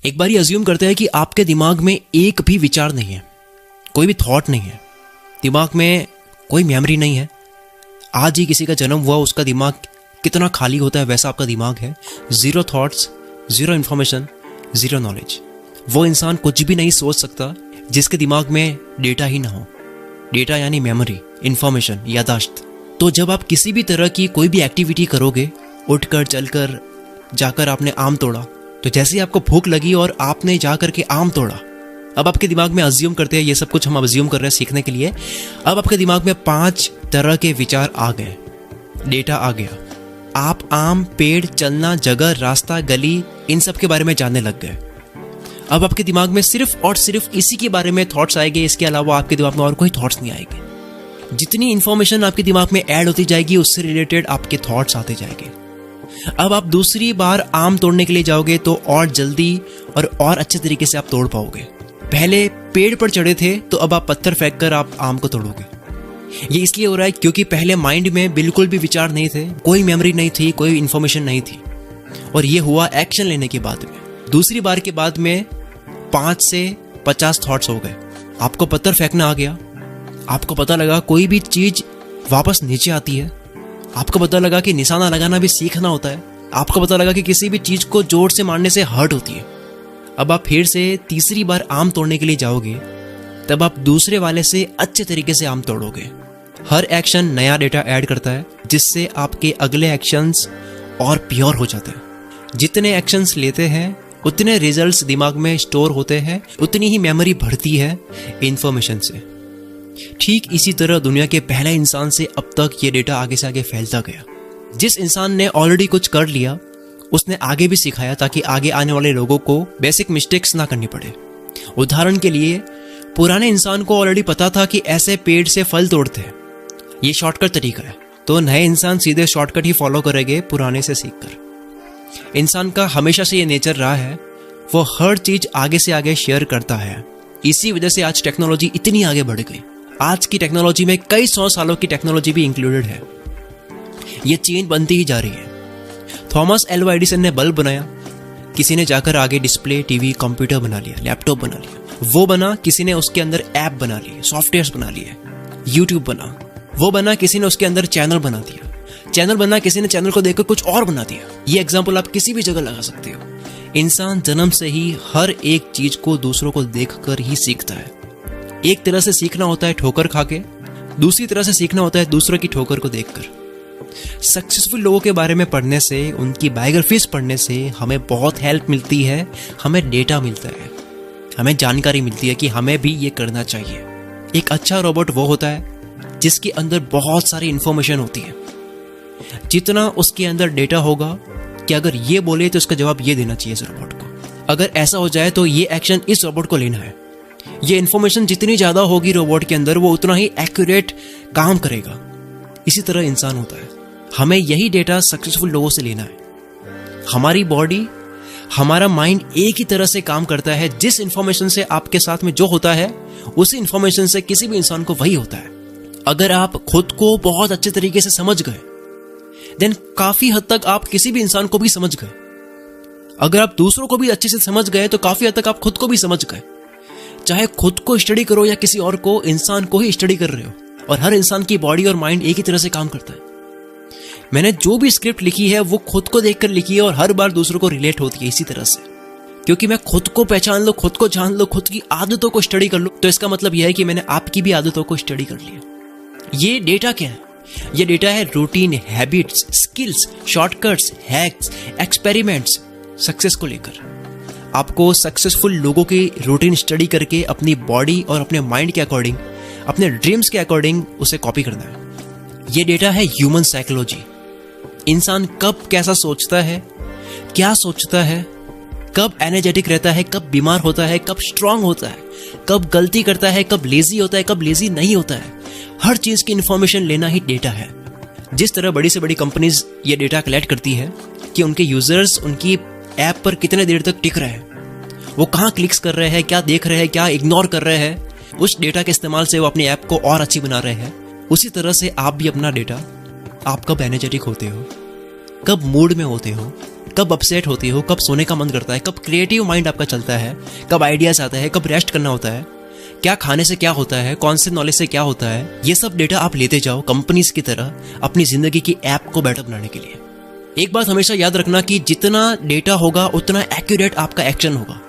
एक बार अज्यूम करते हैं कि आपके दिमाग में एक भी विचार नहीं है, कोई भी थॉट नहीं है, दिमाग में कोई मेमोरी नहीं है। आज ही किसी का जन्म हुआ, उसका दिमाग कितना खाली होता है वैसा आपका दिमाग है। Zero thoughts, zero information, zero knowledge. वो इंसान कुछ भी नहीं सोच सकता जिसके दिमाग में डेटा ही ना हो। डेटा यानी मेमोरी, इन्फॉर्मेशन, यादाश्त। तो जब आप किसी भी तरह की कोई भी एक्टिविटी करोगे, उठकर, चलकर, जाकर आपने आम तोड़ा, तो जैसे ही आपको भूख लगी और आपने जाकर के आम तोड़ा, अब आपके दिमाग में अज्यूम करते हैं, ये सब कुछ हम अज्यूम कर रहे हैं सीखने के लिए। अब आपके दिमाग में 5 तरह के विचार आ गए, डेटा आ गया। आप आम, पेड़, चलना, जगह, रास्ता, गली, इन सब के बारे में जानने लग गए। अब आपके दिमाग में सिर्फ और सिर्फ इसी के बारे में थॉट्स आएंगे, इसके अलावा आपके दिमाग में और कोई थॉट्स नहीं आएंगे। जितनी इंफॉर्मेशन आपके दिमाग में ऐड होती जाएगी, उससे रिलेटेड आपके थॉट्स आते जाएंगे। अब आप दूसरी बार आम तोड़ने के लिए जाओगे तो और जल्दी और अच्छे तरीके से आप तोड़ पाओगे। पहले पेड़ पर चढ़े थे तो अब आप पत्थर फेंक कर आप आम को तोड़ोगे। ये इसलिए हो रहा है क्योंकि पहले माइंड में बिल्कुल भी विचार नहीं थे, कोई मेमोरी नहीं थी, कोई इन्फॉर्मेशन नहीं थी, और ये हुआ एक्शन लेने के बाद में। दूसरी बार के बाद में 5 से 50 थॉट्स हो गए। आपको पत्थर फेंकना आ गया, आपको पता लगा कोई भी चीज वापस नीचे आती है, आपको पता लगा कि निशाना लगाना भी सीखना होता है, आपको पता लगा कि किसी भी चीज को जोर से मारने से हर्ट होती है। अब आप फिर से तीसरी बार आम तोड़ने के लिए जाओगे, तब आप दूसरे वाले से अच्छे तरीके से आम तोड़ोगे। हर एक्शन नया डेटा ऐड करता है, जिससे आपके अगले एक्शंस और प्योर हो जाते हैं। जितने एक्शंस लेते हैं उतने रिजल्ट्स दिमाग में स्टोर होते हैं, उतनी ही मेमोरी बढ़ती है इंफॉर्मेशन से। ठीक इसी तरह दुनिया के पहले इंसान से अब तक ये डेटा आगे से आगे फैलता गया। जिस इंसान ने ऑलरेडी कुछ कर लिया, उसने आगे भी सिखाया ताकि आगे आने वाले लोगों को बेसिक मिस्टेक्स ना करनी पड़े। उदाहरण के लिए, पुराने इंसान को ऑलरेडी पता था कि ऐसे पेड़ से फल तोड़ते हैं, ये शॉर्टकट तरीका है, तो नए इंसान सीधे शॉर्टकट ही फॉलो करेंगे पुराने से सीखकर। इंसान का हमेशा से ये नेचर रहा है, वो हर चीज आगे से आगे शेयर करता है। इसी वजह से आज टेक्नोलॉजी इतनी आगे बढ़ गई। आज की टेक्नोलॉजी में कई 100 सालों की टेक्नोलॉजी भी इंक्लूडेड है। ये चेन बनती ही जा रही है। थॉमस एल्वा एडिसन ने बल्ब बनाया, किसी ने जाकर आगे डिस्प्ले, टीवी, कंप्यूटर बना लिया, लैपटॉप बना लिया। वो बना, किसी ने उसके अंदर ऐप बना लिए, सॉफ्टवेयर्स बना लिए। यूट्यूब बना, वो बना, किसी ने उसके अंदर चैनल बना दिया। चैनल बना, किसी ने चैनल को देखकर कुछ और बना दिया। ये एग्जाम्पल आप किसी भी जगह लगा सकते हो। इंसान जन्म से ही हर एक चीज को दूसरों को देखकर ही सीखता है। एक तरह से सीखना होता है ठोकर खा के, दूसरी तरह से सीखना होता है दूसरों की ठोकर को देखकर। सक्सेसफुल लोगों के बारे में पढ़ने से, उनकी बायोग्राफीज पढ़ने से हमें बहुत हेल्प मिलती है, हमें डेटा मिलता है, हमें जानकारी मिलती है कि हमें भी ये करना चाहिए। एक अच्छा रोबोट वो होता है जिसके अंदर बहुत सारी इंफॉर्मेशन होती है। जितना उसके अंदर डेटा होगा कि अगर ये बोले तो उसका जवाब ये देना चाहिए इस रोबोट को। अगर ऐसा हो जाए तो ये एक्शन इस रोबोट को लेना है। ये इन्फॉर्मेशन जितनी ज्यादा होगी रोबोट के अंदर, वो उतना ही एक्यूरेट काम करेगा। इसी तरह इंसान होता है। हमें यही डेटा सक्सेसफुल लोगों से लेना है। हमारी बॉडी, हमारा माइंड एक ही तरह से काम करता है। जिस इंफॉर्मेशन से आपके साथ में जो होता है, उसी इंफॉर्मेशन से किसी भी इंसान को वही होता है। अगर आप खुद को बहुत अच्छे तरीके से समझ गए, देन काफी हद तक आप किसी भी इंसान को भी समझ गए। अगर आप दूसरों को भी अच्छे से समझ गए तो काफी हद तक आप खुद को भी समझ गए। चाहे खुद को स्टडी करो या किसी और को, इंसान को ही स्टडी कर रहे हो। और हर इंसान की बॉडी और माइंड एक ही तरह से काम करता है। मैंने जो भी स्क्रिप्ट लिखी है वो खुद को देखकर लिखी है और हर बार दूसरों को रिलेट होती है इसी तरह से। क्योंकि मैं खुद को पहचान लो, खुद को जान लो, खुद की आदतों को स्टडी कर लो, तो इसका मतलब यह है कि मैंने आपकी भी आदतों को स्टडी कर लिया। ये डेटा क्या है? ये डेटा है routine, habits, skills, shortcuts, hacks, experiments. Success को लेकर आपको सक्सेसफुल लोगों की रूटीन स्टडी करके अपनी बॉडी और अपने माइंड के अकॉर्डिंग, अपने ड्रीम्स के अकॉर्डिंग उसे कॉपी करना है। ये डेटा है ह्यूमन साइकोलॉजी। इंसान कब कैसा सोचता है, क्या सोचता है, कब एनर्जेटिक रहता है, कब बीमार होता है, कब स्ट्रांग होता है, कब गलती करता है, कब लेजी होता है, कब लेजी नहीं होता है। हर चीज की इंफॉर्मेशन लेना ही डेटा है। जिस तरह बड़ी से बड़ी कंपनीज ये डेटा कलेक्ट करती है कि उनके यूजर्स उनकी ऐप पर कितने देर तक टिक रहे हैं, वो कहाँ क्लिक्स कर रहे हैं, क्या देख रहे हैं, क्या इग्नोर कर रहे हैं, उस डेटा के इस्तेमाल से वो अपनी ऐप को और अच्छी बना रहे हैं। उसी तरह से आप भी अपना डेटा, आप कब एनर्जेटिक होते हो, कब मूड में होते हो, कब अपसेट होती हो, कब सोने का मन करता है, कब क्रिएटिव माइंड आपका चलता है, कब आइडियाज आता है, कब रेस्ट करना होता है, क्या खाने से क्या होता है, कौन से नॉलेज से क्या होता है, ये सब डेटा आप लेते जाओ कंपनीज की तरह अपनी जिंदगी की ऐप को बेटर बनाने के लिए। एक बात हमेशा याद रखना कि जितना डेटा होगा उतना एक्यूरेट आपका एक्शन होगा।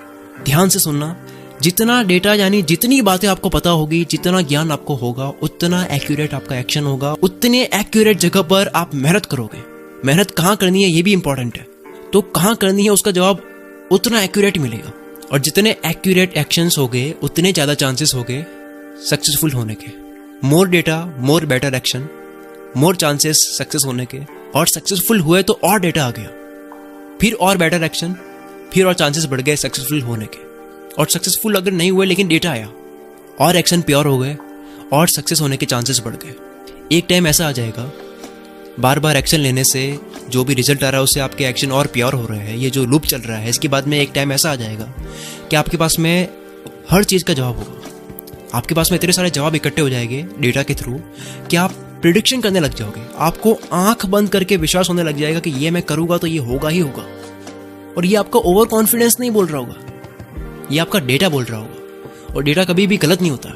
ध्यान से सुनना, जितना डेटा यानी जितनी बातें आपको पता होगी, जितना ज्ञान आपको होगा, उतना एक्यूरेट आपका एक्शन होगा, उतने एक्यूरेट जगह पर आप मेहनत करोगे। मेहनत कहाँ करनी है ये भी इंपॉर्टेंट है, तो कहाँ करनी है उसका जवाब उतना एक्यूरेट मिलेगा। और जितने एक्यूरेट एक्शंस हो गए उतने ज़्यादा चांसेस हो गए सक्सेसफुल होने के। More data more better action, more chances success होने के। और सक्सेसफुल हुए तो और डेटा आ गया, फिर और बेटर एक्शन, फिर और चांसेस बढ़ गए सक्सेसफुल होने के। और सक्सेसफुल अगर नहीं हुए लेकिन डेटा आया, और एक्शन प्योर हो गए और सक्सेस होने के चांसेस बढ़ गए। एक टाइम ऐसा आ जाएगा, बार बार एक्शन लेने से जो भी रिजल्ट आ रहा है उससे आपके एक्शन और प्योर हो रहे हैं, ये जो लूप चल रहा है, इसके बाद में एक टाइम ऐसा आ जाएगा कि आपके पास में हर चीज़ का जवाब होगा। आपके पास में इतने सारे जवाब इकट्ठे हो जाएंगे डेटा के थ्रू कि आप प्रिडिक्शन करने लग जाओगे। आपको आंख बंद करके विश्वास होने लग जाएगा कि ये मैं करूँगा तो ये होगा ही होगा। और ये आपका ओवर कॉन्फिडेंस नहीं बोल रहा होगा, ये आपका डेटा बोल रहा होगा। और डेटा कभी भी गलत नहीं होता।